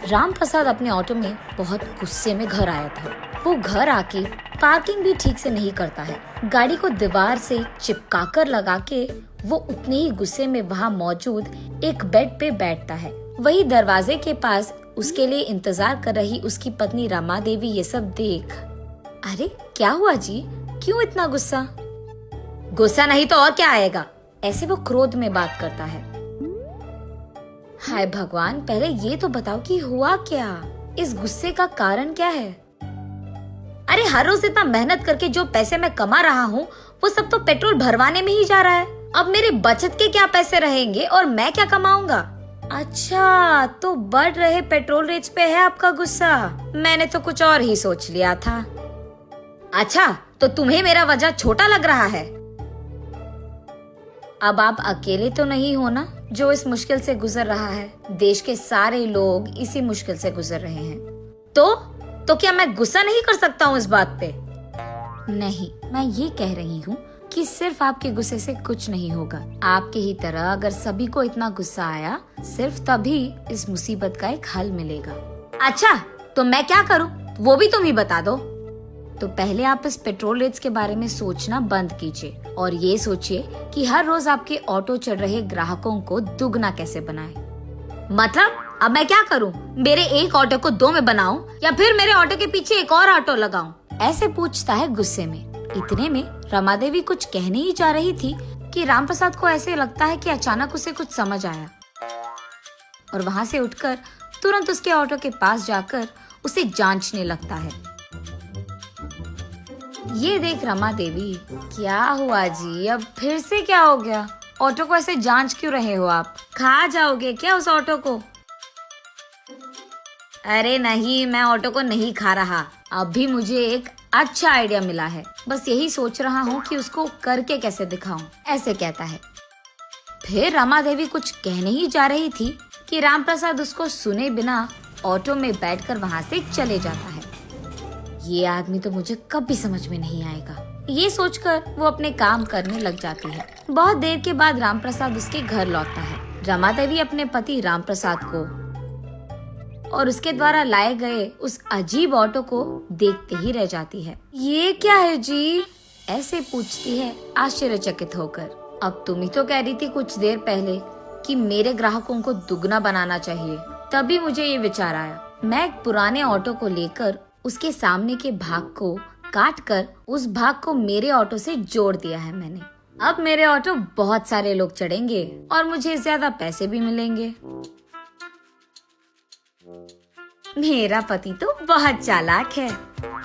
राम प्रसाद अपने ऑटो में बहुत गुस्से में घर आया था। वो घर आके पार्किंग भी ठीक से नहीं करता है। गाड़ी को दीवार से चिपकाकर लगा के वो उतने ही गुस्से में वहाँ मौजूद एक बेड पे बैठता है। वही दरवाजे के पास उसके लिए इंतजार कर रही उसकी पत्नी रमा देवी ये सब देख, अरे क्या हुआ जी, क्यों इतना गुस्सा? गुस्सा नहीं तो और क्या आएगा, ऐसे वो क्रोध में बात करता है। हाय भगवान, पहले ये तो बताओ कि हुआ क्या, इस गुस्से का कारण क्या है? अरे हर रोज इतना मेहनत करके जो पैसे मैं कमा रहा हूँ वो सब तो पेट्रोल भरवाने में ही जा रहा है। अब मेरे बचत के क्या पैसे रहेंगे और मैं क्या कमाऊंगा? अच्छा, तो बढ़ रहे पेट्रोल रेट्स पे है आपका गुस्सा? मैंने तो कुछ और ही सोच लिया था। अच्छा, तो तुम्हें मेरा वजह छोटा लग रहा है? अब आप अकेले तो नहीं हो ना जो इस मुश्किल से गुजर रहा है। देश के सारे लोग इसी मुश्किल से गुजर रहे हैं। तो क्या मैं गुस्सा नहीं कर सकता हूँ इस बात पे? नहीं, मैं ये कह रही हूँ कि सिर्फ आपके गुस्से से कुछ नहीं होगा। आपके ही तरह अगर सभी को इतना गुस्सा आया, सिर्फ तभी इस मुसीबत का एक हल मिलेगा। अच्छा, तो मैं क्या करूँ वो भी तुम ही बता दो। तो पहले आप इस पेट्रोल रेट्स के बारे में सोचना बंद कीजिए और ये सोचिए कि हर रोज आपके ऑटो चढ़ रहे ग्राहकों को दुगना कैसे बनाएं। मतलब अब मैं क्या करूं? मेरे एक ऑटो को दो में बनाऊं या फिर मेरे ऑटो के पीछे एक और ऑटो लगाऊं? ऐसे पूछता है गुस्से में। इतने में रमा देवी कुछ कहने ही जा रही थी कि राम प्रसाद को ऐसे लगता है कि अचानक उसे कुछ समझ आया और वहाँ से उठकर तुरंत उसके ऑटो के पास जाकर उसे जांचने लगता है। ये देख रमा देवी, क्या हुआ जी, अब फिर से क्या हो गया? ऑटो को ऐसे जांच क्यों रहे हो आप? खा जाओगे क्या उस ऑटो को? अरे नहीं, मैं ऑटो को नहीं खा रहा। अभी मुझे एक अच्छा आइडिया मिला है, बस यही सोच रहा हूँ कि उसको करके कैसे दिखाऊं, ऐसे कहता है। फिर रमा देवी कुछ कहने ही जा रही थी कि राम प्रसाद उसको सुने बिना ऑटो में बैठकर वहाँ से चले जाता है। ये आदमी तो मुझे कभी समझ में नहीं आएगा, ये सोचकर वो अपने काम करने लग जाती है। बहुत देर के बाद राम प्रसाद उसके घर लौटता है। रमा देवी अपने पति राम प्रसाद को और उसके द्वारा लाए गए उस अजीब ऑटो को देखते ही रह जाती है। ये क्या है जी? ऐसे पूछती है आश्चर्यचकित होकर। अब तुम ही तो कह रही थी कुछ देर पहले कि मेरे ग्राहकों को दुगना बनाना चाहिए, तभी मुझे ये विचार आया। मैं एक पुराने ऑटो को लेकर उसके सामने के भाग को काट कर उस भाग को मेरे ऑटो से जोड़ दिया है मैंने। अब मेरे ऑटो बहुत सारे लोग चढ़ेंगे और मुझे ज्यादा पैसे भी मिलेंगे। मेरा पति तो बहुत चालाक है,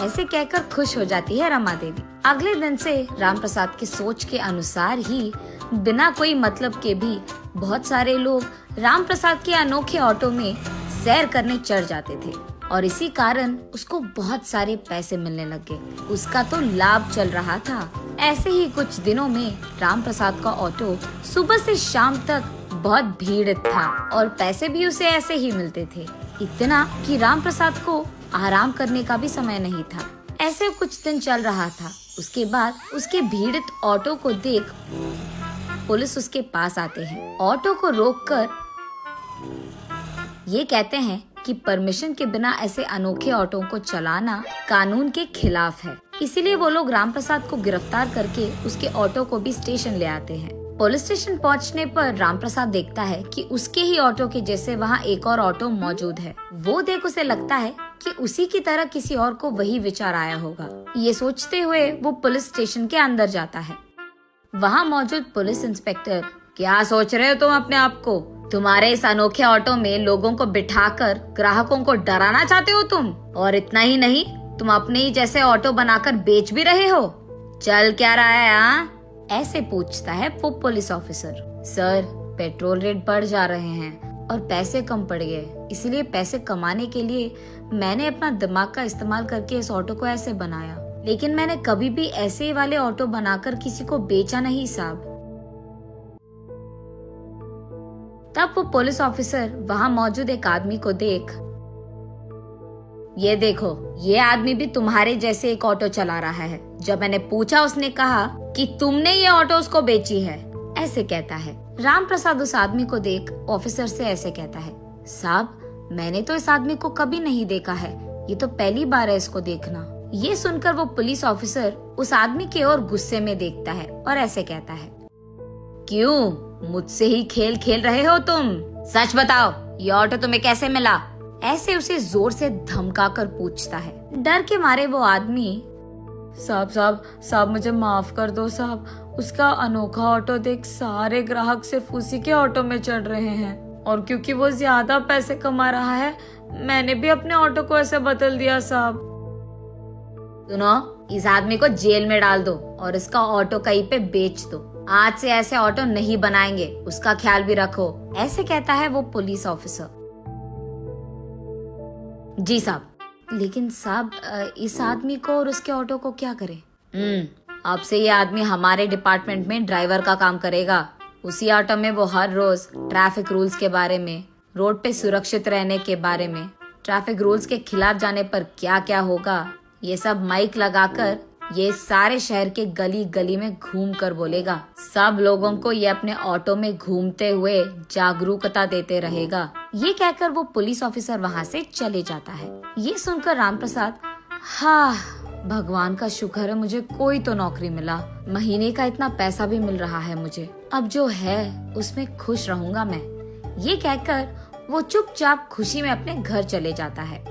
ऐसे कहकर खुश हो जाती है रमा देवी। अगले दिन से राम प्रसाद के सोच के अनुसार ही बिना कोई मतलब के भी बहुत सारे लोग राम प्रसाद के अनोखे ऑटो में सैर करने चढ़ जाते थे और इसी कारण उसको बहुत सारे पैसे मिलने लगे। उसका तो लाभ चल रहा था। ऐसे ही कुछ दिनों में राम प्रसाद का ऑटो सुबह से शाम तक बहुत भीड़ था और पैसे भी उसे ऐसे ही मिलते थे, इतना कि राम प्रसाद को आराम करने का भी समय नहीं था। ऐसे कुछ दिन चल रहा था। उसके बाद उसके भीड़ित ऑटो को देख पुलिस उसके पास आते हैं। ऑटो को रोककर ये कहते हैं कि परमिशन के बिना ऐसे अनोखे ऑटो को चलाना कानून के खिलाफ है। इसीलिए वो लोग राम प्रसाद को गिरफ्तार करके उसके ऑटो को भी स्टेशन ले आते हैं। पुलिस स्टेशन पहुंचने पर राम प्रसाद देखता है कि उसके ही ऑटो के जैसे वहाँ एक और ऑटो मौजूद है। वो देख उसे लगता है कि उसी की तरह किसी और को वही विचार आया होगा। ये सोचते हुए वो पुलिस स्टेशन के अंदर जाता है। वहाँ मौजूद पुलिस इंस्पेक्टर, क्या सोच रहे हो तुम अपने आप को? तुम्हारे इस अनोखे ऑटो में लोगों को बिठाकर ग्राहकों को डराना चाहते हो तुम? और इतना ही नहीं, तुम अपने ही जैसे ऑटो बनाकर बेच भी रहे हो। चल क्या रहा है हाँ? ऐसे पूछता है वो police officer. Sir, petrol rate बढ़ जा रहे हैं और पैसे कम पड़ गए, इसलिए पैसे कमाने के लिए मैंने अपना दिमाग का इस्तेमाल करके इस ऑटो को ऐसे बनाया, लेकिन मैंने कभी भी ऐसे वाले ऑटो बनाकर किसी को बेचा नहीं साहब। तब वो पुलिस ऑफिसर वहाँ मौजूद एक आदमी को देख, ये देखो, ये आदमी भी तुम्हारे जैसे एक ऑटो चला रहा है। जब मैंने पूछा उसने कहा कि तुमने ये ऑटो उसको बेची है, ऐसे कहता है। राम प्रसाद उस आदमी को देख ऑफिसर से ऐसे कहता है, साहब मैंने तो इस आदमी को कभी नहीं देखा है, ये तो पहली बार है इसको देखना। ये सुनकर वो पुलिस ऑफिसर उस आदमी की ओर गुस्से में देखता है और ऐसे कहता है, क्यों मुझसे ही खेल खेल रहे हो तुम? सच बताओ, ये ऑटो तुम्हें कैसे मिला? ऐसे उसे जोर से धमका कर पूछता है। डर के मारे वो आदमी, साहब मुझे माफ कर दो साहब, उसका अनोखा ऑटो देख सारे ग्राहक सिर्फ उसी के ऑटो में चढ़ रहे हैं, और क्योंकि वो ज्यादा पैसे कमा रहा है मैंने भी अपने ऑटो को ऐसे बदल दिया साहब। सुनो, इस आदमी को जेल में डाल दो और इसका ऑटो कहीं पे बेच दो। आज से ऐसे ऑटो नहीं बनाएंगे, उसका ख्याल भी रखो। ऐसे कहता है वो पुलिस ऑफिसर। जी साहब। लेकिन साहब, इस आदमी को और उसके ऑटो को क्या करें? अब से ये आदमी हमारे डिपार्टमेंट में ड्राइवर का काम करेगा। उसी ऑटो में वो हर रोज ट्रैफिक रूल्स के बारे में, रोड पे सुरक्षित रहने के बारे में, ट्रैफिक रूल्स के खिलाफ जाने पर क्या क्या होगा, ये सब माइक लगाकर ये सारे शहर के गली गली में घूम कर बोलेगा। सब लोगों को ये अपने ऑटो में घूमते हुए जागरूकता देते रहेगा। ये कहकर वो पुलिस ऑफिसर वहाँ से चले जाता है। ये सुनकर रामप्रसाद, हाँ भगवान का शुक्र है मुझे कोई तो नौकरी मिला, महीने का इतना पैसा भी मिल रहा है मुझे, अब जो है उसमें खुश रहूंगा मैं। ये कहकर वो चुपचाप खुशी में अपने घर चले जाता है।